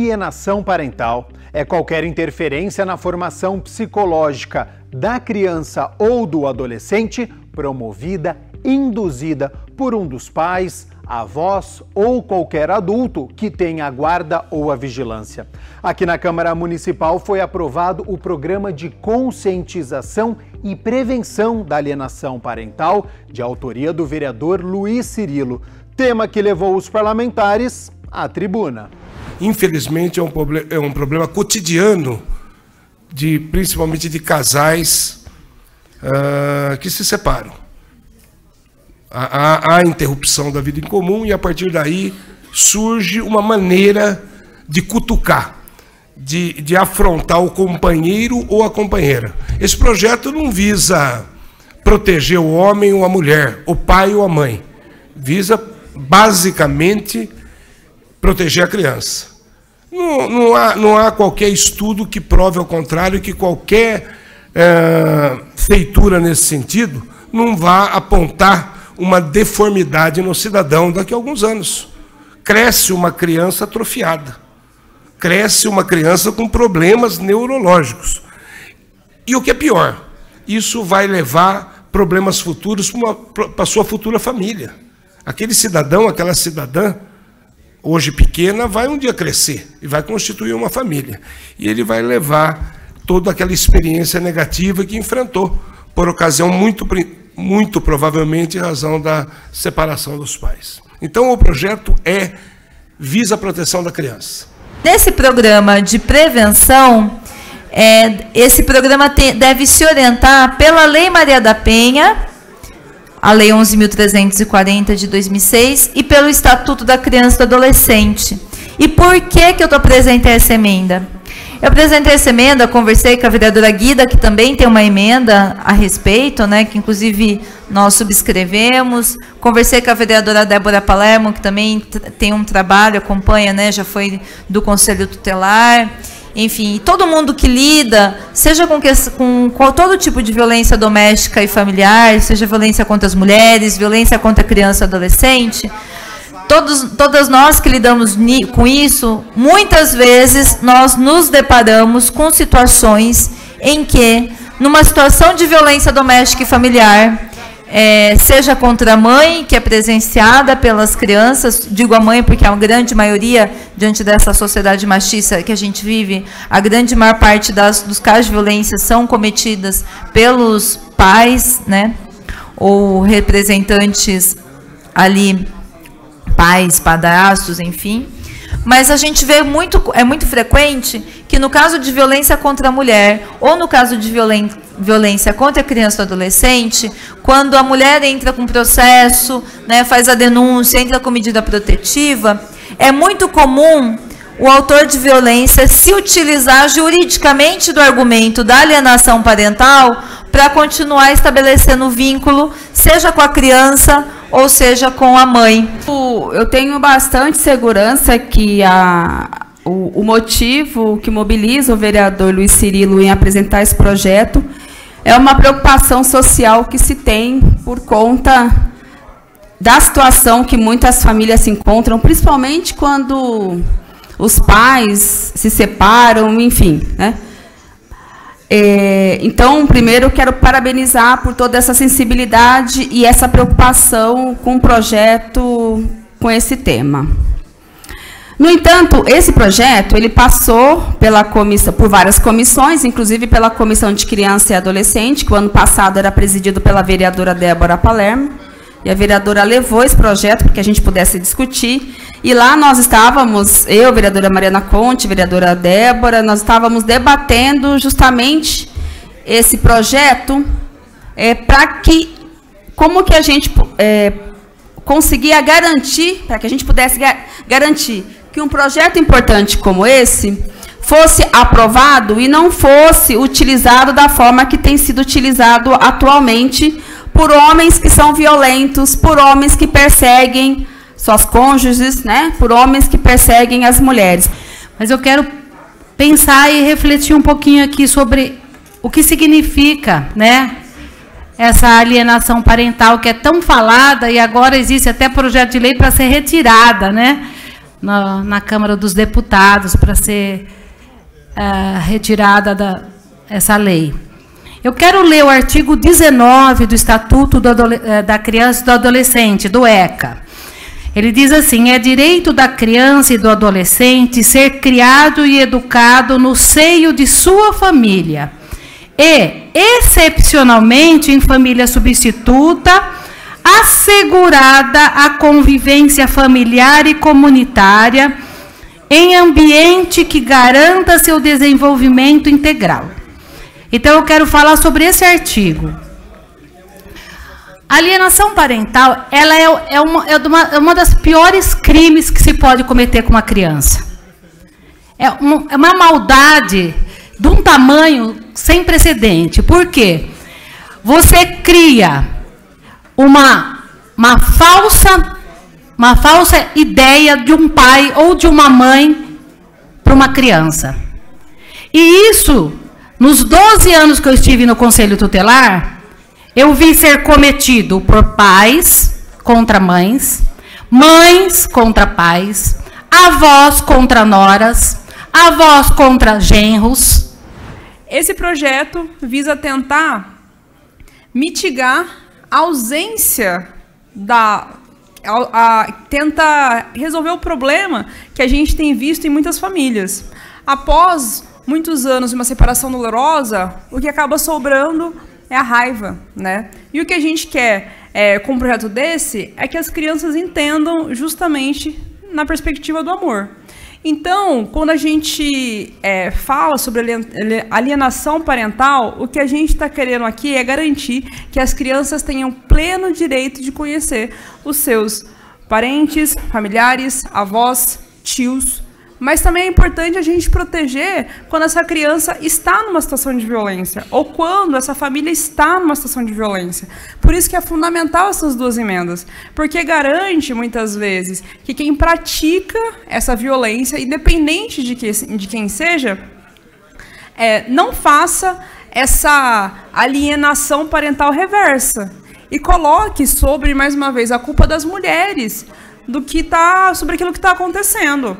Alienação parental é qualquer interferência na formação psicológica da criança ou do adolescente promovida, induzida por um dos pais, avós ou qualquer adulto que tenha a guarda ou a vigilância. Aqui na Câmara Municipal foi aprovado o Programa de Conscientização e Prevenção da Alienação Parental, de autoria do vereador Luiz Cirilo, tema que levou os parlamentares à tribuna. Infelizmente é um problema cotidiano, principalmente de casais que se separam. Há interrupção da vida em comum e a partir daí surge uma maneira de cutucar, de afrontar o companheiro ou a companheira. Esse projeto não visa proteger o homem ou a mulher, o pai ou a mãe. Visa basicamente proteger a criança. Não há qualquer estudo que prove ao contrário, que qualquer feitura nesse sentido não vá apontar uma deformidade no cidadão daqui a alguns anos. Cresce uma criança atrofiada, cresce uma criança com problemas neurológicos. E o que é pior, isso vai levar problemas futuros para a sua futura família. Aquele cidadão, aquela cidadã, hoje pequena, vai um dia crescer e vai constituir uma família. E ele vai levar toda aquela experiência negativa que enfrentou, por ocasião muito provavelmente em razão da separação dos pais. Então o projeto visa a proteção da criança. Nesse programa de prevenção, esse programa deve se orientar pela Lei Maria da Penha, a Lei 11.340 de 2006, e pelo Estatuto da Criança e do Adolescente. E por que eu apresentei essa emenda? Eu apresentei essa emenda, conversei com a vereadora Guida, que também tem uma emenda a respeito, né, que inclusive nós subscrevemos. Conversei com a vereadora Débora Palermo, que também tem um trabalho, acompanha, né, já foi do Conselho Tutelar. Enfim, todo mundo que lida, seja com todo tipo de violência doméstica e familiar, seja violência contra as mulheres, violência contra a criança e adolescente, todas nós que lidamos com isso, muitas vezes nós nos deparamos com situações em que, numa situação de violência doméstica e familiar, seja contra a mãe, que é presenciada pelas crianças, digo a mãe porque a grande maioria, diante dessa sociedade machista que a gente vive, a grande maior parte dos casos de violência são cometidas pelos pais, né, ou representantes ali, pais, padrastos, enfim. Mas a gente vê é muito frequente que no caso de violência contra a mulher ou no caso de violência contra a criança ou adolescente, quando a mulher entra com processo, né, faz a denúncia, entra com medida protetiva, é muito comum o autor de violência se utilizar juridicamente do argumento da alienação parental para continuar estabelecendo vínculo, seja com a criança ou seja com a mãe. Eu tenho bastante segurança que o motivo que mobiliza o vereador Luiz Cirilo em apresentar esse projeto é uma preocupação social que se tem por conta da situação que muitas famílias se encontram, principalmente quando os pais se separam, enfim, né? Então, primeiro, eu quero parabenizar por toda essa sensibilidade e essa preocupação com o projeto, com esse tema. No entanto, esse projeto ele passou por várias comissões, inclusive pela Comissão de Criança e Adolescente, que o ano passado era presidido pela vereadora Débora Palermo, e a vereadora levou esse projeto para que a gente pudesse discutir. E lá nós estávamos, eu, vereadora Mariana Conte, vereadora Débora, nós estávamos debatendo justamente esse projeto como que a gente conseguia garantir, para que a gente pudesse garantir que um projeto importante como esse fosse aprovado e não fosse utilizado da forma que tem sido utilizado atualmente por homens que são violentos, por homens que perseguem suas cônjuges, né? Por homens que perseguem as mulheres. Mas eu quero pensar e refletir um pouquinho aqui sobre o que significa, né, essa alienação parental que é tão falada e agora existe até projeto de lei para ser retirada, né? na Câmara dos Deputados para ser retirada essa lei. Eu quero ler o artigo 19 do Estatuto da Criança e do Adolescente, do ECA. Ele diz assim: é direito da criança e do adolescente ser criado e educado no seio de sua família e, excepcionalmente, em família substituta, assegurada a convivência familiar e comunitária em ambiente que garanta seu desenvolvimento integral. Então, eu quero falar sobre esse artigo. A alienação parental, ela é uma das piores crimes que se pode cometer com uma criança. É uma maldade de um tamanho sem precedente. Por quê? Você cria uma falsa ideia de um pai ou de uma mãe para uma criança. E isso, nos 12 anos que eu estive no Conselho Tutelar, eu vi ser cometido por pais contra mães, mães contra pais, avós contra noras, avós contra genros. Esse projeto visa tentar mitigar a ausência tenta resolver o problema que a gente tem visto em muitas famílias. Após muitos anos de uma separação dolorosa, o que acaba sobrando é a raiva, né? E o que a gente quer com um projeto desse é que as crianças entendam justamente na perspectiva do amor. Então, quando a gente fala sobre alienação parental, o que a gente está querendo aqui é garantir que as crianças tenham pleno direito de conhecer os seus parentes, familiares, avós, tios. Mas também é importante a gente proteger quando essa criança está numa situação de violência ou quando essa família está numa situação de violência. Por isso que é fundamental essas duas emendas, porque garante, muitas vezes, que quem pratica essa violência, independente de quem seja, não faça essa alienação parental reversa e coloque sobre, mais uma vez, a culpa das mulheres sobre aquilo que está acontecendo.